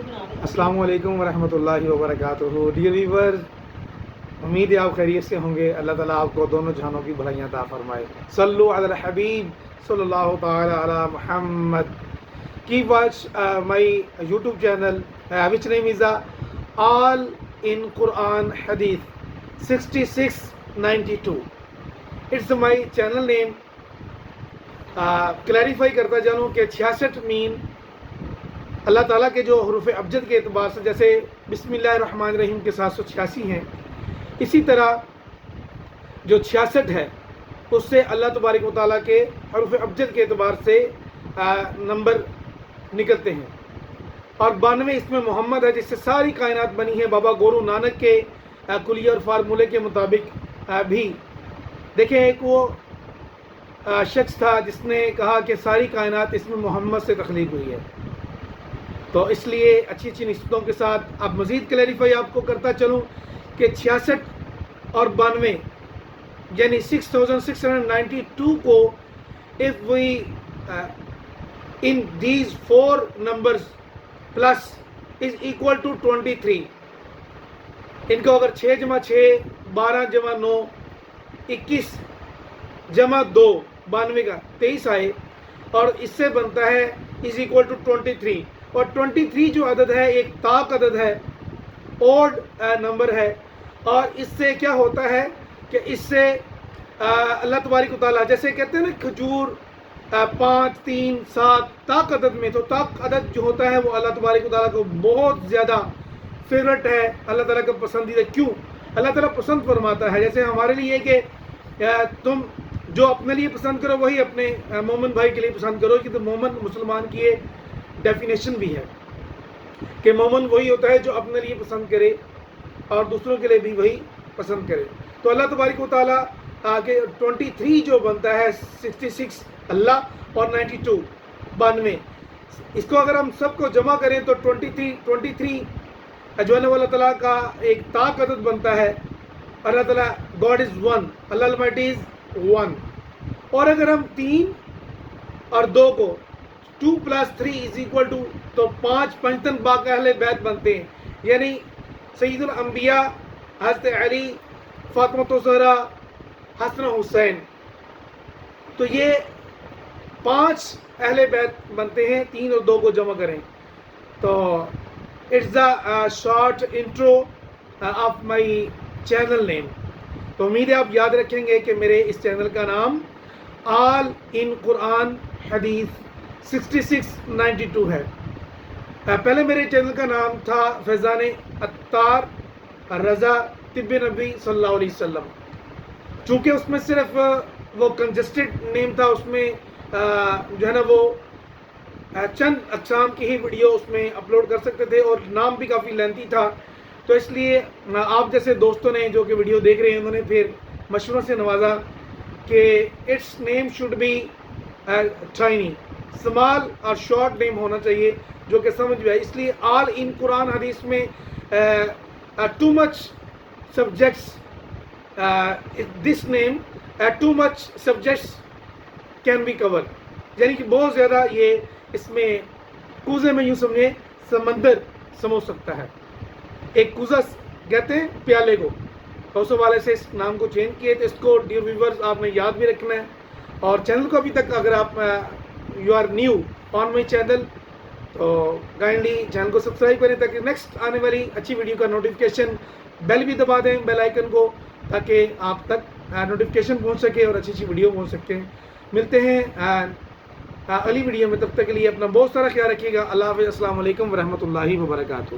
السلام علیکم ورحمۃ اللہ وبرکاتہ. ڈیئر ویورز، امید ہے آپ خیریت سے ہوں گے. اللہ تعالیٰ آپ کو دونوں جہانوں کی بھلائیاں عطا فرمائے. صلو علی الحبیب صلی اللہ تعالی علی محمد. Keep watch my YouTube channel which name is All in Quran Hadith 6692. It's my channel name. Clarify کرتا جانوں کہ 66 مین اللہ تعالیٰ کے جو حروف ابجد کے اعتبار سے جیسے بسم اللہ الرحمن الرحیم کے 786 ہیں، اسی طرح جو 66 ہے اس سے اللہ تبارک و تعالیٰ کے حروف ابجد کے اعتبار سے نمبر نکلتے ہیں. اور 92 اس میں محمد ہے جس سے ساری کائنات بنی ہے. بابا گورو نانک کے کلیہ اور فارمولے کے مطابق بھی دیکھیں، ایک وہ شخص تھا جس نے کہا کہ ساری کائنات اس میں محمد سے تخلیق ہوئی ہے. تو اس لیے اچھی اچھی نسبتوں کے ساتھ اب مزید کلیریفائی آپ کو کرتا چلوں کہ 66 اور 92 یعنی 6692 کو if we in these four numbers plus is equal to 23. ان کو اگر 6 جمع 6 12 جمع 9 21 جمع 2 92 کا 23 آئے اور اس سے بنتا ہے is equal to 23. اور 23 جو عدد ہے ایک طاق عدد ہے، اوڈ نمبر ہے. اور اس سے کیا ہوتا ہے کہ اس سے اللہ تبارک و تعالیٰ جیسے کہتے ہیں نا کھجور 5 3 7 طاق عدد میں، تو طاق عدد جو ہوتا ہے وہ اللہ تبارک و تعالیٰ کو بہت زیادہ فیورٹ ہے، اللہ تعالیٰ کا پسندیدہ. کیوں اللہ تعالیٰ پسند فرماتا ہے؟ جیسے ہمارے لیے کہ تم جو اپنے لیے پسند کرو وہی اپنے مومن بھائی کے لیے پسند کرو. کہ تو مومن مسلمان کی یہ ڈیفینیشن بھی ہے کہ مومن وہی ہوتا ہے جو اپنے لیے پسند کرے اور دوسروں کے لیے بھی وہی پسند کرے. تو اللہ تبارک و تعالیٰ آگے 23 جو بنتا ہے 66 اللہ اور 92 92، اس کو اگر ہم سب کو جمع کریں تو 23 جو ہے اللہ تعالیٰ کا ایک طاق عدد بنتا ہے. اللہ تعالیٰ گاڈ از ون، اللہ المیٹی از ون. اور اگر ہم 3 اور 2 کو 2 + 3 is equal to تو 5 پنجتن باق اہل بیت بنتے ہیں، یعنی سید الانبیاء حضرت علی، فاطمہ الزہرا، حسن حسین. تو یہ 5 اہل بیت بنتے ہیں. 3 اور 2 کو جمع کریں تو it's the short intro of my channel name. تو امید ہے آپ یاد رکھیں گے کہ میرے اس چینل کا نام آل ان قرآن حدیث 6692 ہے. پہلے میرے چینل کا نام تھا فیضان عطار رضا طب نبی صلی اللہ علیہ وسلم. چونکہ اس میں صرف وہ کنجسٹڈ نیم تھا، اس میں جو ہے نا وہ چند اقسام کی ہی ویڈیو اس میں اپلوڈ کر سکتے تھے اور نام بھی کافی لینتھی تھا. تو اس لیے آپ جیسے دوستوں نے جو کہ ویڈیو دیکھ رہے ہیں انہوں نے پھر مشوروں سے نوازا کہ it's name should be tiny, small اور شارٹ نیم ہونا چاہیے جو کہ سمجھ بھی آئے. اس لیے آل ان قرآن حدیث میں too much subjects this name too much subjects can be cover, یعنی کہ بہت زیادہ یہ اس میں کوزے میں یوں سمجھیں سمندر سمجھ سکتا ہے. ایک کوزہ کہتے ہیں پیالے کو، تو اس حوالے سے اس نام کو چینج کیے. تو اس کو ڈیئر ویورز آپ نے یاد بھی رکھنا ہے. اور چینل کو ابھی تک اگر آپ you are new on my channel تو کائنڈلی چینل کو سبسکرائب کریں تاکہ نیکسٹ آنے والی اچھی ویڈیو کا نوٹیفیکیشن بیل بھی دبا دیں، بیل آئیکن کو، تاکہ آپ تک نوٹیفیکیشن پہنچ سکے اور اچھی اچھی ویڈیو پہنچ سکتے ہیں. ملتے ہیں اگلی ویڈیو میں، تب تک کے لیے اپنا بہت سارا خیال رکھیے گا. اللہ حافظ. السلام علیکم ورحمۃ اللہ وبرکاتہ.